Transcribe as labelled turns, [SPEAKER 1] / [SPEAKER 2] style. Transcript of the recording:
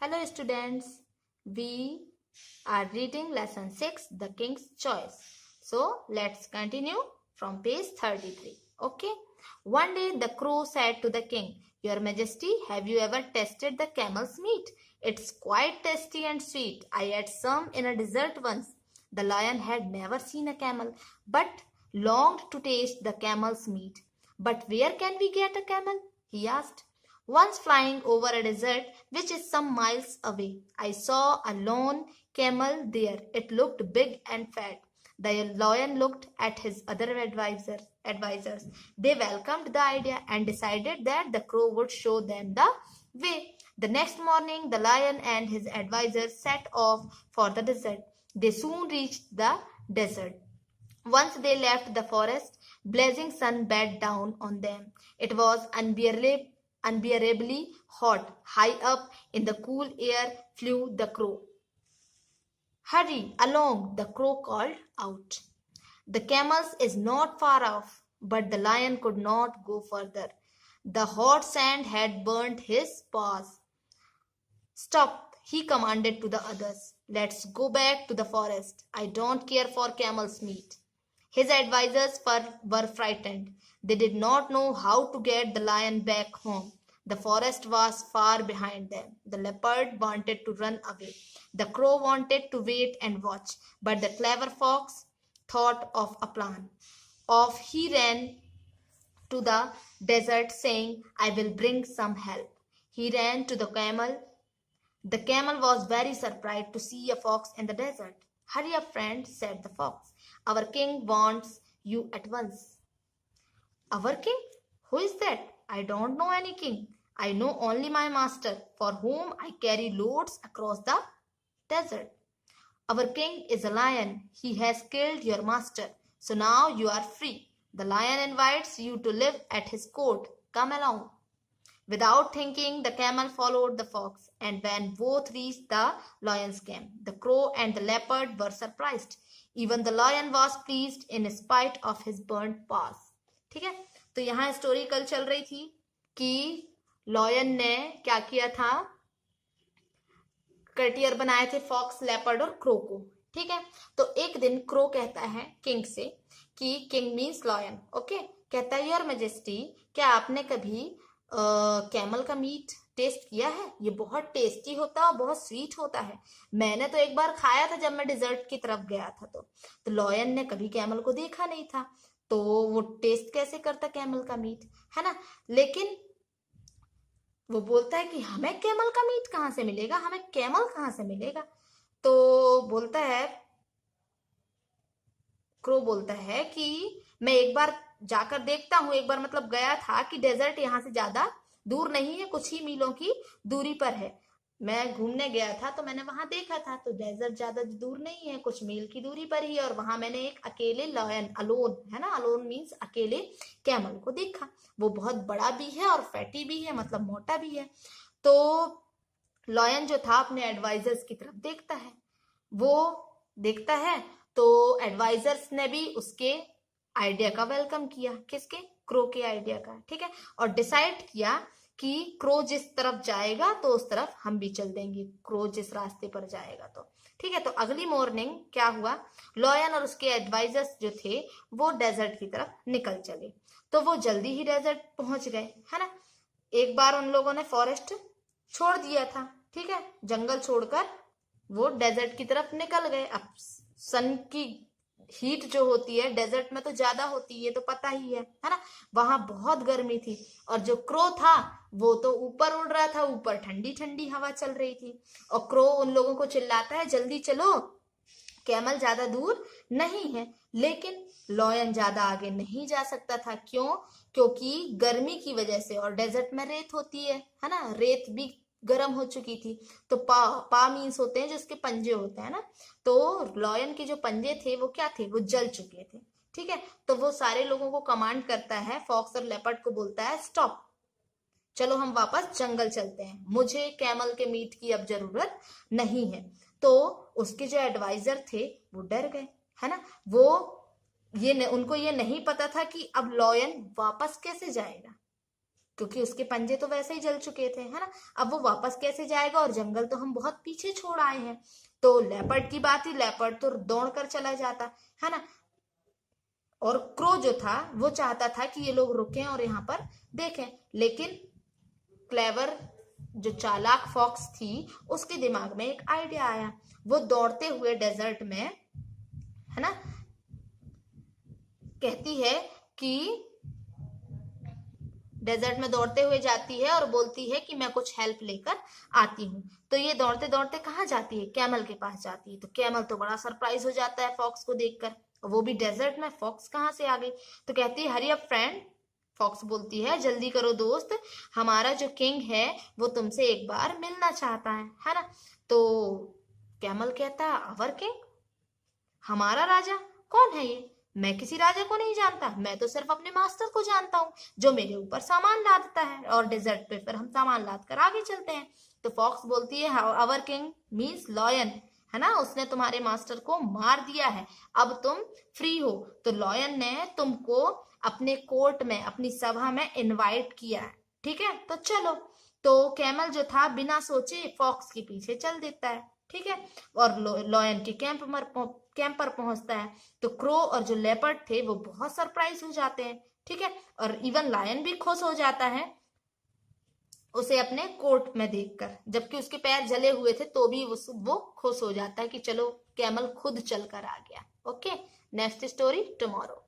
[SPEAKER 1] Hello students, we are reading lesson 6, The King's Choice. So let's continue from page 33. Okay. One day the crow said to the king, Your Majesty, have you ever tasted the camel's meat? It's quite tasty and sweet. I had some in a desert once. The lion had never seen a camel, but longed to taste the camel's meat. But where can we get a camel? He asked. Once flying over a desert which is some miles away, I saw a lone camel there. It looked big and fat. The lion looked at his other advisors. They welcomed the idea and decided that the crow would show them the way. The next morning, the lion and his advisors set off for the desert. They soon reached the desert. Once they left the forest, blazing sun beat down on them. It was unbearably hot. High up in the cool air flew the crow. Hurry along, the crow called out. The camels is not far off, but the lion could not go further. The hot sand had burnt his paws. Stop, he commanded to the others. Let's go back to the forest. I don't care for camel's meat. His advisors were frightened. They did not know how to get the lion back home. The forest was far behind them. The leopard wanted to run away. The crow wanted to wait and watch. But the clever fox thought of a plan. Off he ran to the desert, saying, I will bring some help. He ran to the camel. The camel was very surprised to see a fox in the desert. Hurry up, friend, said the fox. Our king wants you at once. Our king? Who is that? I don't know any king. I know only my master, for whom I carry loads across the desert. Our king is a lion. He has killed your master. So now you are free. The lion invites you to live at his court. Come along. Without thinking, the camel followed the fox, and when both reached the lion's camp, the crow and the leopard were surprised. Even the lion was pleased in spite of his burnt paws. ठीक है, तो यहाँ story कल चल रही थी कि lion ने क्या किया था, कटियर बनाए थे फॉक्स, लेपर्ड और क्रो को. ठीक है, तो एक दिन क्रो कहता है किंग से कि किंग मीन्स लॉयन. ओके, कहता है योर मैजेस्टी, क्या आपने कभी कैमल का मीट टेस्ट किया है? ये बहुत टेस्टी होता है और बहुत स्वीट होता है. मैंने तो एक बार खाया था जब मैं डिजर्ट की तरफ गया था. तो लॉयन ने कभी कैमल को देखा नहीं था, तो वो टेस्ट कैसे करता कैमल का मीट, है ना. लेकिन वो बोलता है कि हमें कैमल का मीट कहाँ से मिलेगा, हमें कैमल कहाँ से मिलेगा. तो बोलता है, क्रो बोलता है कि मैं एक बार जाकर देखता हूं. एक बार मतलब गया था कि डेजर्ट यहाँ से ज्यादा दूर नहीं है, कुछ ही मीलों की दूरी पर है. मैं घूमने गया था तो मैंने वहां देखा था, तो डेजर्ट ज्यादा दूर नहीं है, कुछ मील की दूरी पर ही है. और वहां मैंने एक अकेले लॉयन, अलोन है ना, अलोन मीन्स अकेले, कैमल को देखा. वो बहुत बड़ा भी है और फैटी भी है, मतलब मोटा भी है. तो लॉयन जो था अपने एडवाइजर्स की तरफ देखता है. वो देखता है तो एडवाइजर्स ने भी उसके आइडिया का वेलकम किया. किसके? क्रो के आइडिया का. ठीक है, और डिसाइड किया कि क्रो जिस तरफ जाएगा तो उस तरफ हम भी चल देंगे, क्रो जिस रास्ते पर जाएगा तो. ठीक है, तो अगली मॉर्निंग क्या हुआ, लॉयन और उसके एडवाइजर्स जो थे वो डेजर्ट की तरफ निकल चले. तो वो जल्दी ही डेजर्ट पहुंच गए, है ना. एक बार उन लोगों ने फॉरेस्ट छोड़ दिया था. ठीक है, जंगल छोड़कर वो डेजर्ट की तरफ निकल गए. अब सन की हीट जो होती है डेजर्ट में तो ज्यादा होती है, तो पता ही है ना. वहां बहुत गर्मी थी और जो क्रो था वो तो ऊपर उड़ रहा था, ऊपर ठंडी ठंडी हवा चल रही थी. और क्रो उन लोगों को चिल्लाता है, जल्दी चलो, कैमल ज्यादा दूर नहीं है. लेकिन लॉयन ज्यादा आगे नहीं जा सकता था. क्यों? क्योंकि गर्मी की वजह से, और डेजर्ट में रेत होती है ना, रेत भी गर्म हो चुकी थी. तो पा मीन्स होते हैं जो उसके पंजे होते हैं ना, तो लॉयन के जो पंजे थे वो क्या थे, वो जल चुके थे. ठीक है, तो वो सारे लोगों को कमांड करता है, फॉक्स और लेपर्ड को बोलता है, स्टॉप, चलो हम वापस जंगल चलते हैं, मुझे कैमल के मीट की अब जरूरत नहीं है. तो उसके जो एडवाइजर थे वो डर गए, है ना. वो उनको ये नहीं पता था कि अब लॉयन वापस कैसे जाएगा. क्योंकि उसके पंजे तो वैसे ही जल चुके थे, है ना। अब वो वापस कैसे जाएगा, और जंगल तो हम बहुत पीछे छोड़ आए हैं। तो लेपर्ड की बात ही, लेपर्ड तो दौड़ कर चला जाता, है ना। और क्रो जो था वो चाहता था कि ये लोग रुकें और यहाँ पर देखें, लेकिन क्लेवर जो चालाक फॉक्स थी उसके दिमाग में एक आइडिया आया। वो दौड़ते हुए डेजर्ट में, है ना, कहती है कि डेजर्ट में दौड़ते हुए जाती है और बोलती है कि मैं कुछ हेल्प लेकर आती हूँ। तो ये दौड़ते दौड़ते कहाँ जाती है, कैमल के पास जाती है। तो कैमल तो बड़ा सरप्राइज हो जाता है फॉक्स को देखकर, वो भी डेजर्ट में, फॉक्स कहाँ से आ गई। तो कहती है हरी अप फ्रेंड, फॉक्स बोलती है जल्दी करो दोस्त, हमारा जो किंग है वो तुमसे एक बार मिलना चाहता है ना। तो कैमल कहता है अवर किंग, हमारा राजा, कौन है ये, मैं किसी राजा को नहीं जानता, मैं तो सिर्फ अपने मास्टर को जानता हूँ जो मेरे ऊपर सामान लादता है, और डेजर्ट पे फिर हम सामान लाद कर आगे चलते हैं। तो फॉक्स बोलती है अवर किंग मीन्स लॉयन, है ना, उसने तुम्हारे मास्टर को मार दिया है, अब तुम फ्री हो। तो लॉयन ने तुमको अपने कोर्ट में, अपनी सभा में इनवाइट किया है, ठीक है, तो चलो। तो कैमल जो था बिना सोचे फॉक्स के पीछे चल देता है, ठीक है, और लॉयन के कैंप पर पहुंचता है। तो क्रो और जो लेपर्ड थे वो बहुत सरप्राइज हो जाते हैं, ठीक है, और इवन लायन भी खुश हो जाता है उसे अपने कोर्ट में देखकर, जबकि उसके पैर जले हुए थे तो भी वो खुश हो जाता है कि चलो कैमल खुद चल कर आ गया। Okay, next story tomorrow.